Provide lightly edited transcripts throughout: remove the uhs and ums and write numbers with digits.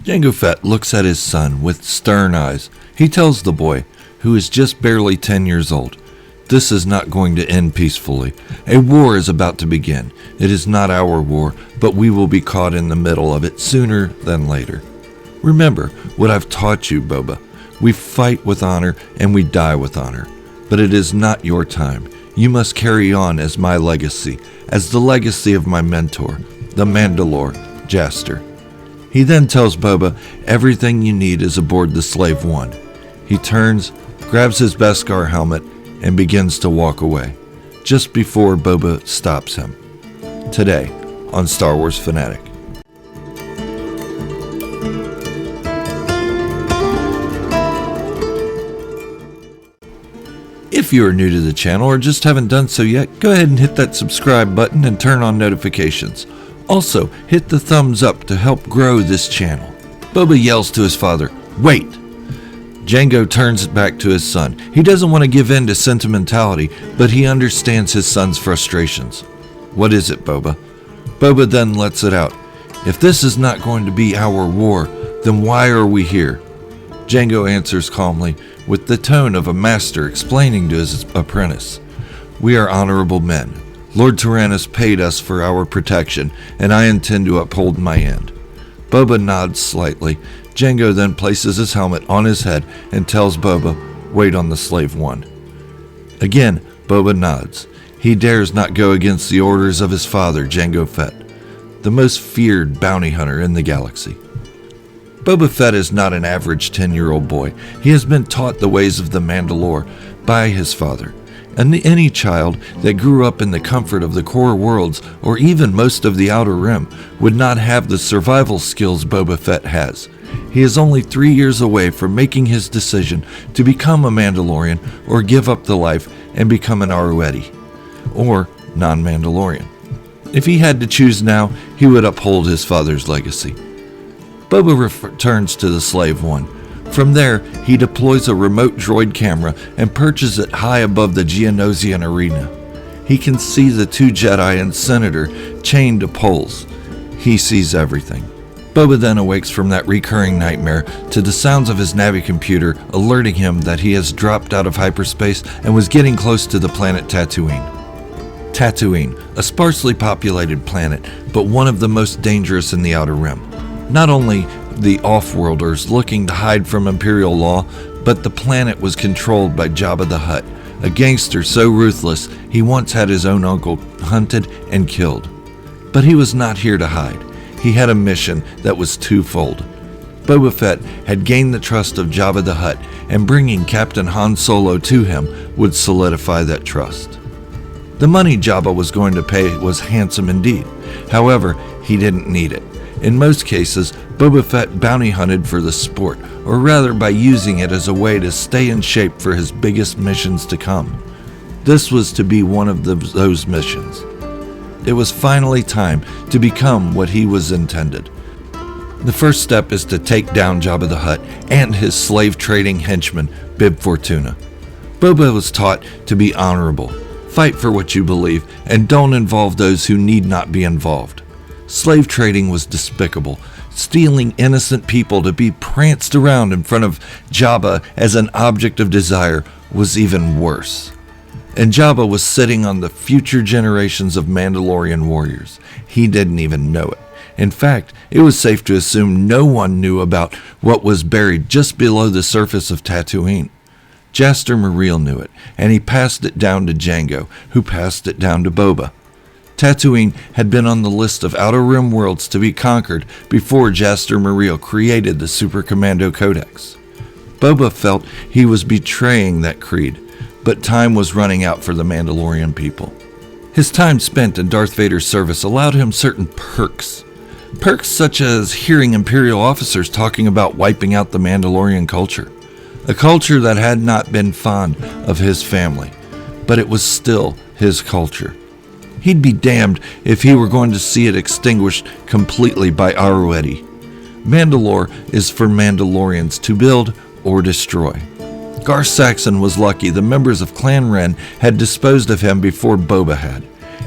Jango Fett looks at his son with stern eyes. He tells the boy, who is just barely 10 years old, "This is not going to end peacefully. A war is about to begin. It is not our war, but we will be caught in the middle of it sooner than later. Remember what I've taught you, Boba. We fight with honor and we die with honor. But it is not your time. You must carry on as my legacy, as the legacy of my mentor, the Mandalore, Jaster." He then tells Boba everything you need is aboard the Slave One. He turns, grabs his Beskar helmet, and begins to walk away, just before Boba stops him. Today on Star Wars Fanatic. If you are new to the channel or just haven't done so yet, go ahead and hit that subscribe button and turn on notifications. Also, hit the thumbs up to help grow this channel. Boba yells to his father, "Wait!" Jango turns it back to his son. He doesn't want to give in to sentimentality, but he understands his son's frustrations. "What is it, Boba?" Boba then lets it out. "If this is not going to be our war, then why are we here?" Jango answers calmly, with the tone of a master explaining to his apprentice. "We are honorable men. Lord Tyrannus paid us for our protection, and I intend to uphold my end." Boba nods slightly. Jango then places his helmet on his head and tells Boba, "Wait on the Slave One." Again, Boba nods. He dares not go against the orders of his father, Jango Fett, the most feared bounty hunter in the galaxy. Boba Fett is not an average 10-year-old boy. He has been taught the ways of the Mandalore by his father. And any child that grew up in the comfort of the core worlds, or even most of the Outer Rim, would not have the survival skills Boba Fett has. He is only 3 years away from making his decision to become a Mandalorian or give up the life and become an Arueti, or non-Mandalorian. If he had to choose now, he would uphold his father's legacy. Boba returns to the Slave One. From there, he deploys a remote droid camera and perches it high above the Geonosian arena. He can see the 2 Jedi and Senator chained to poles. He sees everything. Boba then awakes from that recurring nightmare to the sounds of his Navi computer alerting him that he has dropped out of hyperspace and was getting close to the planet Tatooine. Tatooine, a sparsely populated planet, but one of the most dangerous in the Outer Rim. Not only the off-worlders looking to hide from Imperial law, but the planet was controlled by Jabba the Hutt, a gangster so ruthless he once had his own uncle hunted and killed. But he was not here to hide. He had a mission that was twofold. Boba Fett had gained the trust of Jabba the Hutt, and bringing Captain Han Solo to him would solidify that trust. The money Jabba was going to pay was handsome indeed. However, he didn't need it. In most cases, Boba Fett bounty hunted for the sport, or rather by using it as a way to stay in shape for his biggest missions to come. This was to be one of those missions. It was finally time to become what he was intended. The first step is to take down Jabba the Hutt and his slave-trading henchman, Bib Fortuna. Boba was taught to be honorable, fight for what you believe, and don't involve those who need not be involved. Slave trading was despicable. Stealing innocent people to be pranced around in front of Jabba as an object of desire was even worse. And Jabba was sitting on the future generations of Mandalorian warriors. He didn't even know it. In fact, it was safe to assume no one knew about what was buried just below the surface of Tatooine. Jaster Muriel knew it, and he passed it down to Jango, who passed it down to Boba. Tatooine had been on the list of Outer Rim worlds to be conquered before Jaster Muriel created the Super Commando Codex. Boba felt he was betraying that creed, but time was running out for the Mandalorian people. His time spent in Darth Vader's service allowed him certain perks. Perks such as hearing Imperial officers talking about wiping out the Mandalorian culture. A culture that had not been fond of his family, but it was still his culture. He'd be damned if he were going to see it extinguished completely by Arueti. Mandalore is for Mandalorians to build or destroy. Gar Saxon was lucky the members of Clan Wren had disposed of him before Boba had.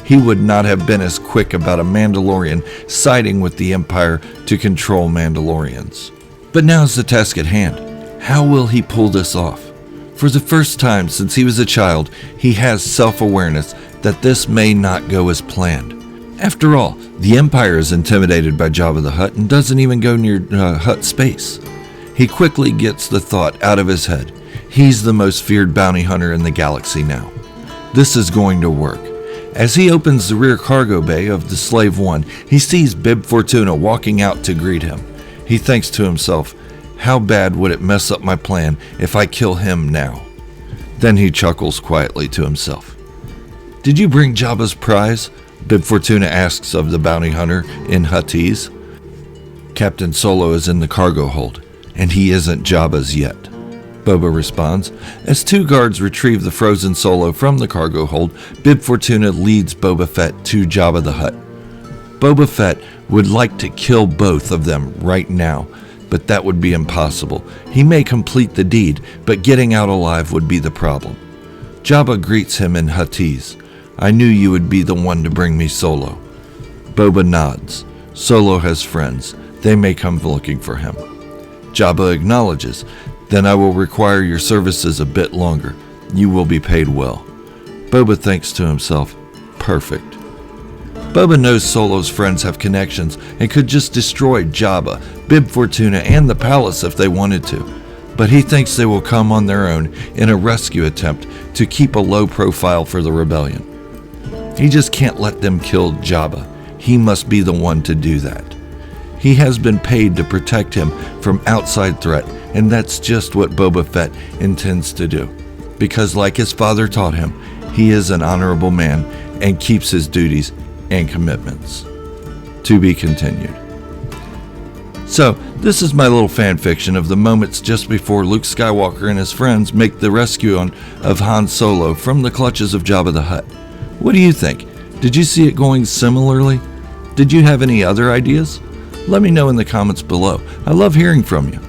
he would not have been as quick about a Mandalorian siding with the Empire to control Mandalorians. But now's the task at hand. How will he pull this off? For the first time since he was a child, he has self-awareness that this may not go as planned. After all, the Empire is intimidated by Jabba the Hutt and doesn't even go near Hutt space. He quickly gets the thought out of his head. He's the most feared bounty hunter in the galaxy now. This is going to work. As he opens the rear cargo bay of the Slave One, he sees Bib Fortuna walking out to greet him. He thinks to himself, how bad would it mess up my plan if I kill him now? Then he chuckles quietly to himself. Did you bring Jabba's prize? Bib Fortuna asks of the bounty hunter in Huttese. Captain Solo is in the cargo hold, and he isn't Jabba's yet, Boba responds. As two guards retrieve the frozen Solo from the cargo hold, Bib Fortuna leads Boba Fett to Jabba the Hutt. Boba Fett would like to kill both of them right now, but that would be impossible. He may complete the deed, but getting out alive would be the problem. Jabba greets him in Huttese. I knew you would be the one to bring me Solo. Boba nods. Solo has friends. They may come looking for him. Jabba acknowledges. Then I will require your services a bit longer. You will be paid well. Boba thinks to himself, perfect. Boba knows Solo's friends have connections and could just destroy Jabba, Bib Fortuna, and the palace if they wanted to. But he thinks they will come on their own in a rescue attempt to keep a low profile for the rebellion. He just can't let them kill Jabba. He must be the one to do that. He has been paid to protect him from outside threat, and that's just what Boba Fett intends to do. Because like his father taught him, he is an honorable man and keeps his duties and commitments. To be continued. So, this is my little fan fiction of the moments just before Luke Skywalker and his friends make the rescue of Han Solo from the clutches of Jabba the Hutt. What do you think? Did you see it going similarly? Did you have any other ideas? Let me know in the comments below. I love hearing from you.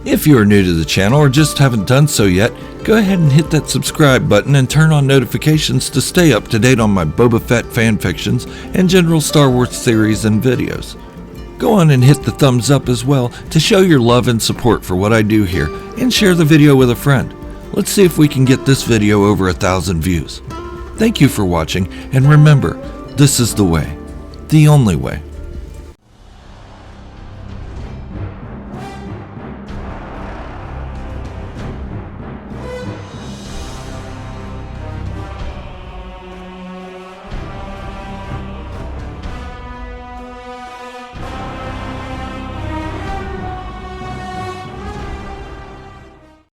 If you are new to the channel or just haven't done so yet, go ahead and hit that subscribe button and turn on notifications to stay up to date on my Boba Fett fanfictions and general Star Wars theories and videos. Go on and hit the thumbs up as well to show your love and support for what I do here, and share the video with a friend. Let's see if we can get this video over 1,000 views. Thank you for watching, and remember, this is the way, the only way.